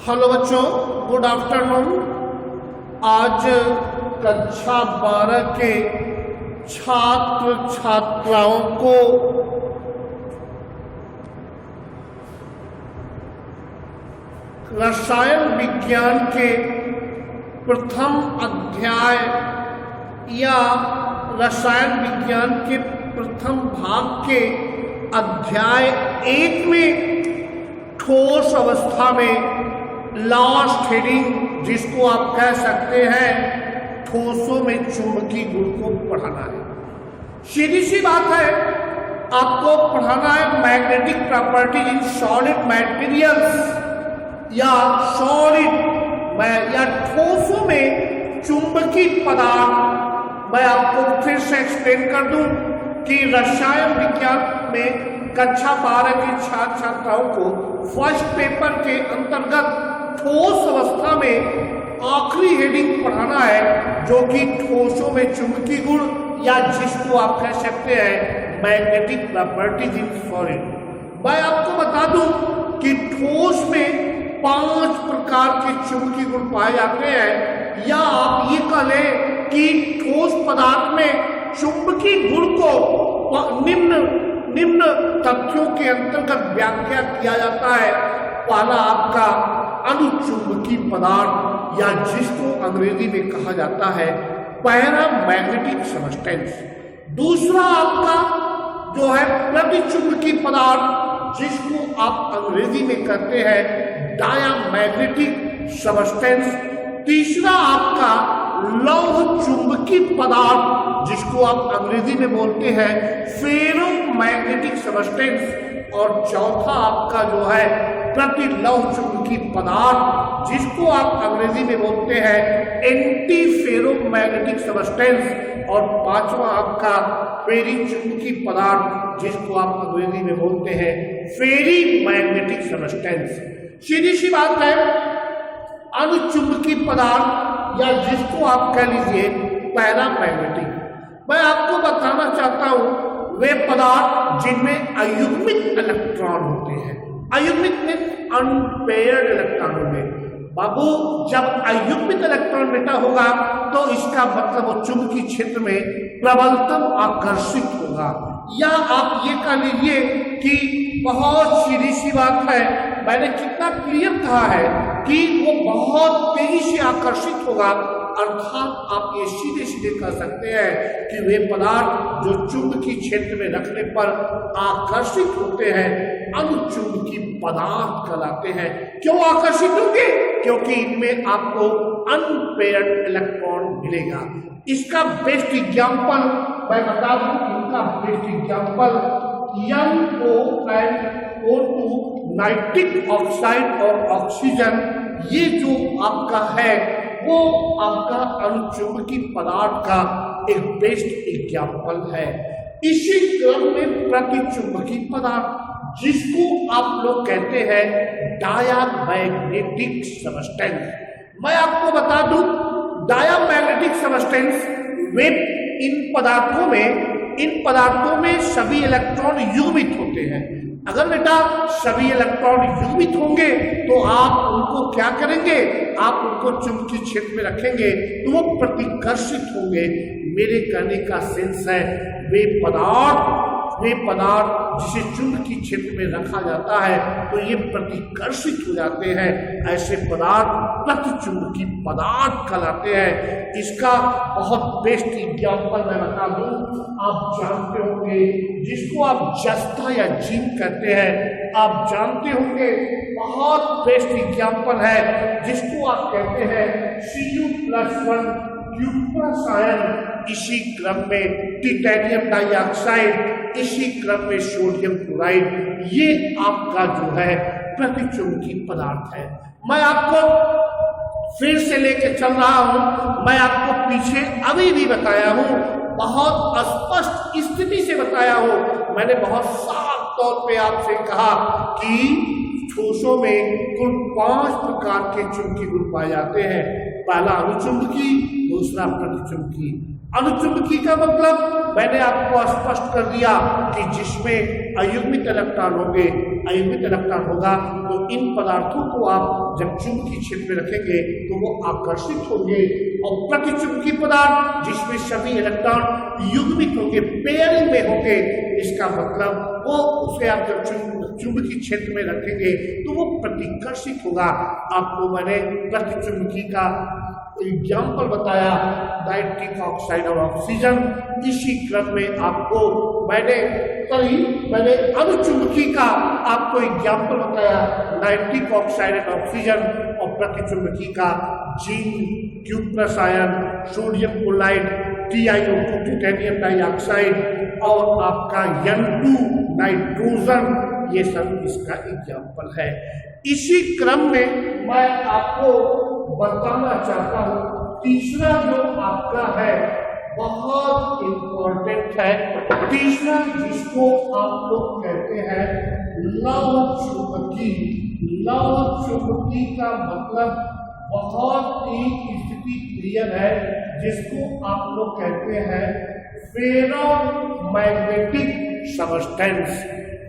Hello बच्चों, good afternoon. आज कक्षा 12 के छात्र छात्राओं को रसायन विज्ञान के प्रथम अध्याय या रसायन विज्ञान के प्रथम भाग के अध्याय 1 में ठोस अवस्था में लास्ट हेडिंग, जिसको आप कह सकते हैं ठोसों में चुंबकीय गुण को पढ़ाना है। सीधी सी बात है, आपको पढ़ाना है magnetic properties in solid materials या सॉलिड या ठोसों में चुंबकीय पदार्थ। मैं आपको फिर से एक्सप्लेन कर दूं कि रसायन विज्ञान में कक्षा 12 के छात्र छात्राओं को फर्स्ट पेपर के अंतर्गत ठोस अवस्था में आखिरी हेडिंग पढ़ाना है, जो कि ठोसों में चुंबकीय गुण या जिसको आप कह सकते हैं मैग्नेटिक प्रॉपर्टीज इन सॉलिड। मैं आपको बता दूं कि ठोस में 5 प्रकार के चुंबकीय गुण पाए जाते हैं, या आप ये कह लें कि ठोस पदार्थ में चुंबकीय गुण को निम्न तथ्यों के अंतर्गत व्याख्या किया जाता है। पहला आपका अनुचुंबकीय पदार्थ या जिसको अंग्रेजी में कहा जाता है पैरामैग्नेटिक सब्सटेंस। दूसरा आपका जो है प्रतिचुंबकीय पदार्थ, जिसको आप अंग्रेजी में कहते हैं डायामैग्नेटिक सब्सटेंस। तीसरा आपका लौह चुंबकीय पदार्थ, जिसको आप अंग्रेजी में बोलते हैं फेरोमैग्नेटिक सब्सटेंस। और चौथा आपका जो है प्रतिलौह चुंबकीय पदार्थ, जिसको आप अंग्रेजी में बोलते हैं एंटी फेरोमैग्नेटिक सब्सटेंस। और पांचवा आपका फेरी चुंबकीय पदार्थ, जिसको आप अंग्रेजी में बोलते हैं फेरी मैग्नेटिक सब्सटेंस। सीधी सी बात है, अनुचुंबकीय पदार्थ या जिसको आप कह लीजिए पैरामैग्नेटिक। मैं आपको बताना चाहता हूं वे पदार्थ जिनमें अयुग्मित इलेक्ट्रॉन होते हैं। अयुग्मित में अनपेयर्ड इलेक्ट्रॉन होंगे। बाबू, जब अयुग्मित इलेक्ट्रॉन बेटा होगा तो इसका मतलब वो चुंबकीय क्षेत्र में प्रबलतम आकर्षित होगा। या आप ये कह लीजिए कि बहुत सीधी सी बात है, मैंने कितना क्लियर कहा है कि वो बहुत तेजी से आकर्षित होगा। अर्थात आप ये सीधे सीधे कह सकते हैं कि वे पदार्थ जो चुंबकीय क्षेत्र में रखने पर आकर्षित होते हैं अनुचुंबकीय पदार्थ कहलाते हैं। क्यों आकर्षित होंगे? क्योंकि इनमें आपको अनपेयर्ड इलेक्ट्रॉन मिलेगा। इसका बेस्ट एग्जाम्पल मैं बता दूं, इनका best example NO2 nitric oxide और ऑक्सीजन, ये जो आपका है वो आपका अनुचुंबकीय पदार्थ का एक बेस्ट एग्जाम्पल है। इसी क्रम में प्रतिचुंबकीय पदार्थ, जिसको आप लोग कहते हैं डायामैग्नेटिक सब्सटेंस। मैं आपको बता दूं, डायामैग्नेटिक सब्सटेंस वे इन पदार्थों में सभी इलेक्ट्रॉन युग्मित होते हैं। अगर बेटा सभी इलेक्ट्रॉन युग्मित होंगे तो आप उनको क्या करेंगे? आप उनको चुंबकीय क्षेत्र में रखेंगे तो वो प्रतिकर्षित होंगे। मेरे कहने का सेंस है वे पदार्थ जिसे चुंबकीय क्षेत्र में रखा जाता है तो ये प्रतिकर्षित हो जाते हैं। ऐसे पदार्थ प्रतिचुंबकीय पदार्थ कहलाते हैं। इसका बहुत बेस्ट एग्जाम्पल मैं बता दूं, आप जानते होंगे जिसको आप जस्ता या जिंक कहते हैं, आप जानते होंगे। बहुत बेस्ट एग्जाम्पल है जिसको आप कहते हैं Cu+1 क्यूप्रस आयन। इसी क्रम में टिटेनियम डाइऑक्साइड, इसी क्रम में सोडियम क्लोराइड, ये आपका जो है प्रतिचुंबकीय पदार्थ है। मैं आपको फिर से लेके चल रहा हूं, मैं आपको पीछे अभी भी बताया हूं, बहुत स्पष्ट स्थिति से बताया हूं। मैंने बहुत साफ तौर पे आपसे कहा कि ठोसों में कुल 5 प्रकार के चुंबकीय गुण पाए जाते हैं। पहला अनुचुंबकीय, दूसरा प्रतिचुंबकीय। अनुचुंबकी का मतलब मैंने आपको स्पष्ट कर दिया कि जिसमें अयुग्मित इलेक्ट्रॉन होंगे, अयुग्मित इलेक्ट्रॉन होगा तो इन पदार्थों को आप जब चुंबकीय क्षेत्र में रखेंगे तो वो आकर्षित होंगे, और प्रतिचुंबकीय पदार्थ जिसमें सभी इलेक्ट्रॉन युग्मित होंगे, पेयरिंग में होंगे, इसका मतलब वो उसे आप जब चुंबकीय क्षेत्र में रखेंगे तो वो प्रतिकर्षित होगा। आपको मैंने प्रतिचुंबकी का एग्जाम्पल बताया, नाइट्रिक ऑक्साइड और ऑक्सीजन। इसी क्रम में आपको मैंने अनुचुंबकी का आपको एग्जाम्पल बताया, नाइट्रिक ऑक्साइड एंड ऑक्सीजन, और प्रतिचुंबकी का zinc, cuprous ion, sodium chloride, TiO2 titanium dioxide और आपका N2 नाइट्रोजन, ये सब इसका एग्जाम्पल है। इसी क्रम में मैं आपको बताना चाहता हूं, तीसरा जो आपका है बहुत इंपॉर्टेंट है, तीसरा जिसको आप लोग कहते हैं लव चुंबकी। लव चुंबकी का मतलब बहुत ही स्थिति प्रिय है, जिसको आप लोग कहते हैं फेरोमैग्नेटिक सबस्टेंस।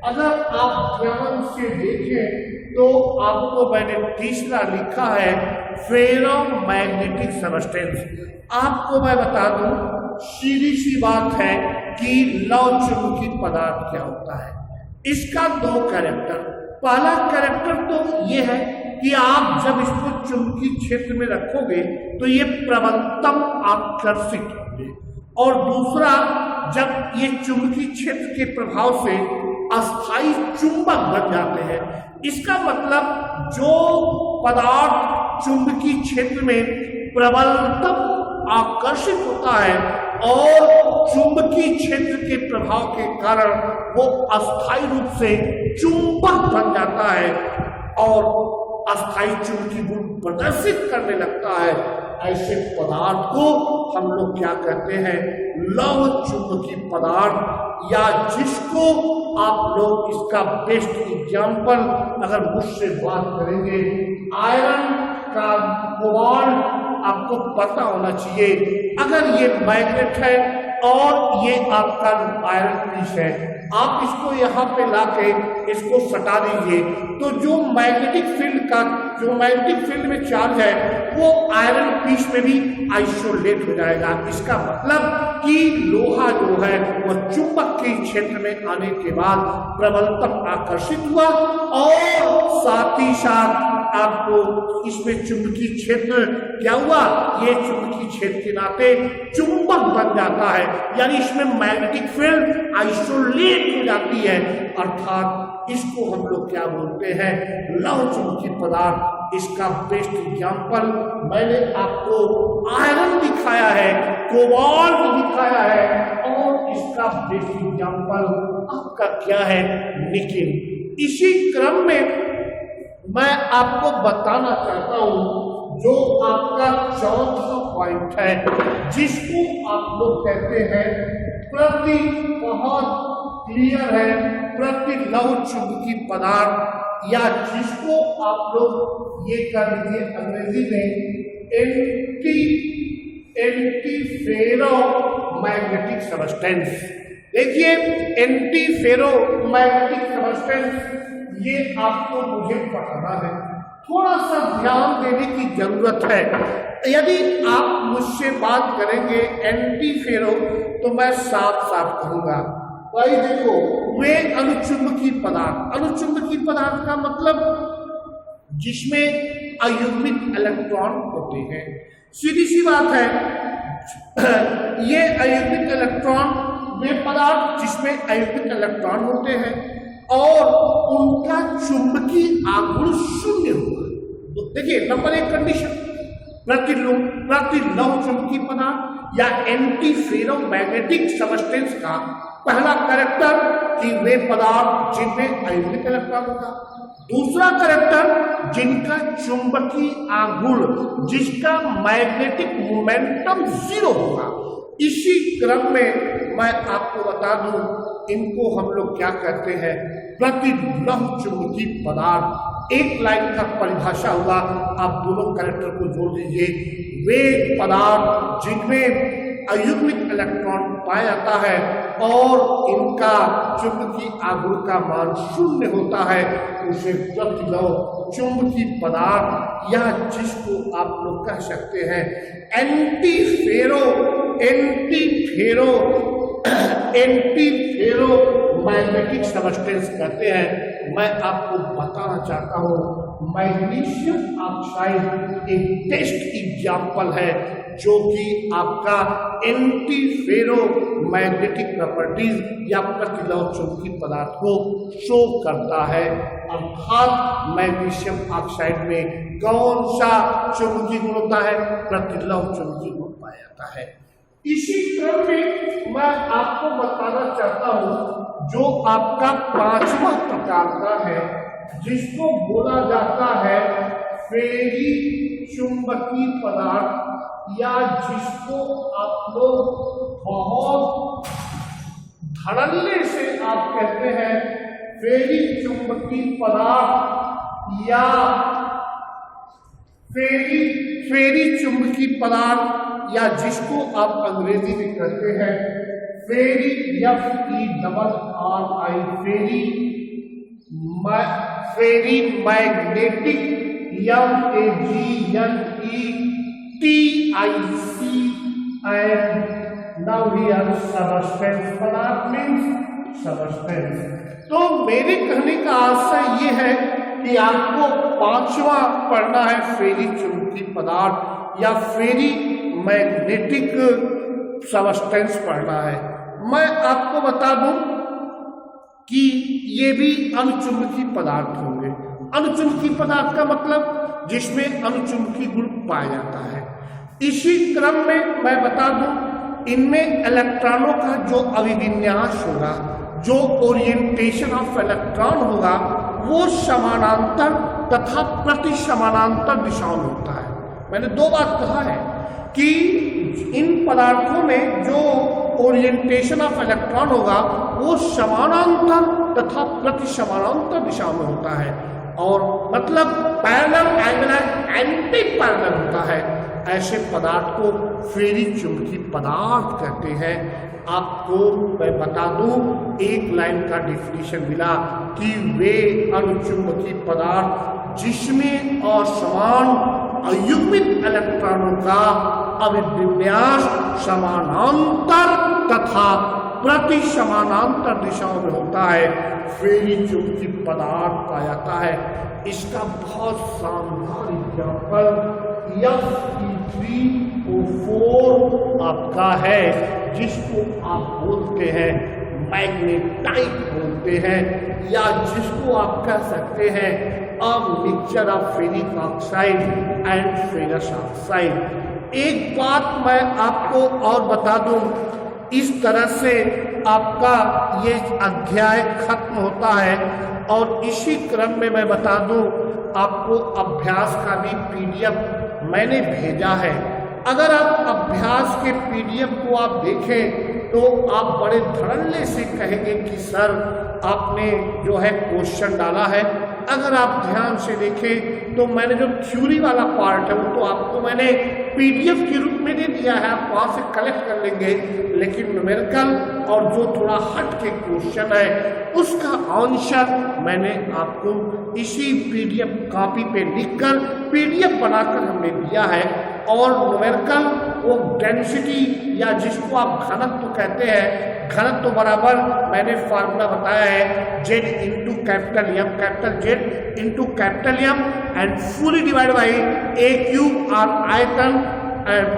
अगर आप ध्यान से देखें तो आपको मैंने तीसरा लिखा है फेरोमैग्नेटिक सबस्टेंस। आपको मैं बता दूं, सीधी सी बात है कि लव चुंबकीय पदार्थ क्या होता है। इसका दो कैरेक्टर, पहला कैरेक्टर तो ये है कि आप जब इसको चुंबकीय क्षेत्र में रखोगे तो ये प्रबलतम आकर्षित होंगे, और दूसरा जब ये चुंबकीय क्षेत्र के प्रभाव से अस्थायी चुंबक बन जाते हैं। इसका मतलब जो पदार्थ चुंबकीय क्षेत्र में प्रबलतम आकर्षित होता है और चुंबकीय क्षेत्र के प्रभाव के कारण वो अस्थायी रूप से चुंबक बन जाता है और अस्थायी चुंबकीय गुण प्रदर्शित करने लगता है, ऐसे पदार्थ को हम लोग क्या कहते हैं, लव चुंबकीय पदार्थ। या जिसको आप लोग इसका बेस्ट एग्जाम्पल अगर मुझसे बात करेंगे, आयरन का कोबाल्ट आपको पता होना चाहिए। अगर ये मैग्नेट है और ये आपका आयरन पीस है, आप इसको यहाँ पे लाके इसको सटा दीजिए तो जो मैग्नेटिक फील्ड में चार्ज है वो आयरन पीस में भी आइसोलेट हो जाएगा। इसका मतलब कि लोहा जो है वो चुंबक के क्षेत्र में आने के बाद प्रबलतम आकर्षित हुआ और साथ ही साथ आपको इसमें चुंबकीय क्षेत्र क्या हुआ, ये चुंबकीय क्षेत्र के नाते चुंबक बन जाता है, यानी इसमें मैग्नेटिक फील्ड आइसोलेट हो जाती है, अर्थात इसको हम लोग क्या बोलते हैं, लव चुंबकीय पदार्थ। इसका बेस्ट एग्जाम्पल मैंने आपको आयरन दिखाया है, कोबाल्ट दिखाया है, और इसका बेस्ट एग्जाम्पल आपका क्या है, निकेल। इसी क्रम में मैं आपको बताना चाहता हूं जो आपका चौथा पॉइंट है, जिसको आप लोग कहते हैं प्रति, बहुत क्लियर है, प्रति लव चुंबकीय पदार्थ, या जिसको आप लोग ये कर लीजिए अंग्रेजी में एंटी फेरोमैग्नेटिक सबस्टेंस। देखिए एंटी फेरोमैग्नेटिक सबस्टेंस ये आपको मुझे पढ़ाना है, थोड़ा सा ध्यान देने की जरूरत है। यदि आप मुझसे बात करेंगे एंटी फेरो तो मैं साफ साफ कहूंगा भाई देखो वे अनुचुंबकीय पदार्थ का मतलब जिसमें अयुग्मित इलेक्ट्रॉन होते हैं। सीधी सी बात है, ये अयुग्मित इलेक्ट्रॉन वे पदार्थ जिसमें अयुग्मित इलेक्ट्रॉन होते हैं और उनका चुंबकीय आघूर्ण शून्य होगा। तो देखिए नंबर एक कंडीशन, प्रति लव चुंबकीय पदार्थ या एंटी फेरोमैग्नेटिक सबस्टेंस का पहला कैरेक्टर कि वे पदार्थ जिनमें अयुग्मित इलेक्ट्रॉन होगा, दूसरा कैरेक्टर जिनका चुंबकीय आघूर्ण, जिसका मैग्नेटिक मोमेंटम 0 होगा। इसी क्रम में मैं आपको बता दूं, इनको हम लोग क्या कहते हैं, प्रतिलंब चुंबकीय पदार्थ। एक लाइन का परिभाषा हुआ, आप दोनों कैरेक्टर को जोड़ दीजिए। वे पदार्थ जिनमें अयुग्मित इलेक्ट्रॉन पाया जाता है और इनका चुंबकीय आघूर्ण का मान 0 होता है, उसे प्रतिलव चुंबकीय पदार्थ या जिसको आप लोग कह सकते हैं एंटीफेरो मैग्नेटिक सबस्टेंस कहते हैं। मैं आपको बताना चाहता हूँ मैग्नीशियम ऑक्साइड एक बेस्ट एग्जाम्पल है जो कि आपका एंटीफेरो मैग्नेटिक प्रॉपर्टीज या प्रतिलव चुंबकीय पदार्थ को शो करता है। अर्थात मैग्नीशियम ऑक्साइड में कौन सा चुंबकीय गुण होता है? प्रतिलव चुंबकीय गुण पाया जाता है। इसी क्रम में मैं आपको बताना चाहता हूं जो आपका 5वां प्रकार का है जिसको बोला जाता है फेरी चुंबकीय पदार्थ या जिसको आप लोग बहुत धड़ल्ले से आप कहते हैं फेरी चुंबकीय पदार्थ या फेरी चुंबकीय पदार्थ या जिसको आप अंग्रेजी में कहते हैं फेरी फेरी magnetic and now here substance पदार्थ means substance। तो मेरे कहने का आशय ये है कि आपको 5वां पढ़ना है फेरी चुंबकीय पदार्थ या फेरी मैग्नेटिक सबस्टेंस पढ़ना है। मैं आपको बता दूं कि ये भी अणुचुंबकीय पदार्थ होंगे। अणुचुंबकीय पदार्थ का मतलब जिसमें अणुचुंबकीय गुण पाया जाता है। इसी क्रम में मैं बता दूं इनमें इलेक्ट्रॉनों का जो अभिविन्यास होगा, जो ओरिएंटेशन ऑफ इलेक्ट्रॉन होगा, वो समानांतर तथा प्रति समानांतर दिशाओं में होता है। मैंने 2 बात कहा है कि इन पदार्थों में जो ओरिएंटेशन ऑफ इलेक्ट्रॉन होगा वो समानांतर तथा प्रति समानांतर दिशा में होता है और मतलब पैरेलल एंगुलर एंटी पैरेलल होता है। ऐसे पदार्थ को फेरी चुंबकीय पदार्थ कहते हैं। आपको मैं बता दूं एक लाइन का डिफिनीशन मिला कि वे अणुचुंबकीय पदार्थ जिसमें असमान अयुग्मित इलेक्ट्रॉनों का अभिविन्यास समानांतर तथा प्रति समानांतर दिशाओं में होता है, फेरी चुंबकीय पदार्थ पाया जाता है। इसका बहुत शानदार एग्जाम्पल Fe3O4 आपका है जिसको आप बोलते हैं मैग्नेटाइट बोलते हैं या जिसको आप कह सकते हैं a mixture of ferric oxide and ferrous oxide. एक बात मैं आपको और बता दूं, इस तरह से आपका ये अध्याय खत्म होता है और इसी क्रम में मैं बता दूं आपको अभ्यास का भी PDF मैंने भेजा है। अगर आप अभ्यास के PDF को आप देखें तो आप बड़े धड़ल्ले से कहेंगे कि सर आपने जो है क्वेश्चन डाला है। अगर आप ध्यान से देखें तो मैंने जो थ्योरी वाला पार्ट है वो तो आपको मैंने PDF के रूप में दे दिया है, आप वहाँ से कलेक्ट कर लेंगे, लेकिन न्यूमेरिकल और जो थोड़ा हट के क्वेश्चन है उसका आंसर मैंने आपको इसी PDF कॉपी पे लिखकर PDF बनाकर हमने दिया है। और न्यूमेरिकल वो डेंसिटी या जिसको आप घनत्व कहते हैं, घनत्व बराबर मैंने फार्मूला बताया है Z into capital M, capital Z into capital M and fully divide by AQ और आयतन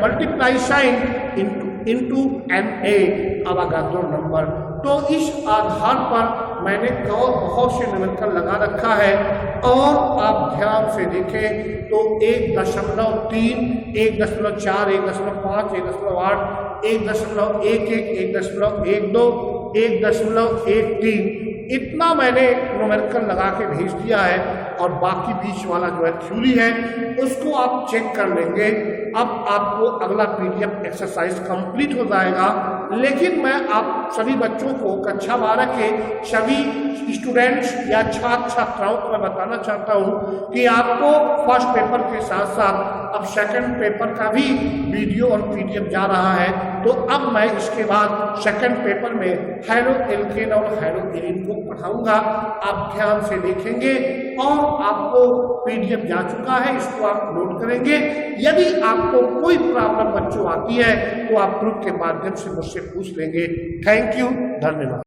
multiply sine into NA Avogadro number. तो इस आधार पर मैंने और बहुत से न्यूमेरिकल लगा रखा है और आप ध्यान से देखें तो 1.3, 1.4, 1.5, 1.8, 1.11, 1.12, 1.13 इतना मैंने न्यूमेरिकल लगा के भेज दिया है और बाकी बीच वाला जो है थ्योरी है उसको आप चेक कर लेंगे। अब आपको अगला PDF एक्सरसाइज कंप्लीट हो जाएगा। लेकिन मैं आप सभी बच्चों को कक्षा 12 के सभी स्टूडेंट्स या छात्र छात्राओं को मैं बताना चाहता हूँ कि आपको फर्स्ट पेपर के साथ साथ अब सेकंड पेपर का भी वीडियो और पीडीएफ जा रहा है। तो अब मैं इसके बाद सेकंड पेपर में हाइड्रोएल्केन और हाइड्रोएरिन को पढ़ाऊंगा। आप ध्यान से देखेंगे और आपको पीडीएफ जा चुका है, इसको आप नोट करेंगे। यदि आपको कोई प्रॉब्लम बच्चों आती है तो आप ग्रुप के माध्यम से मुझसे पूछ लेंगे। थैंक यू, धन्यवाद।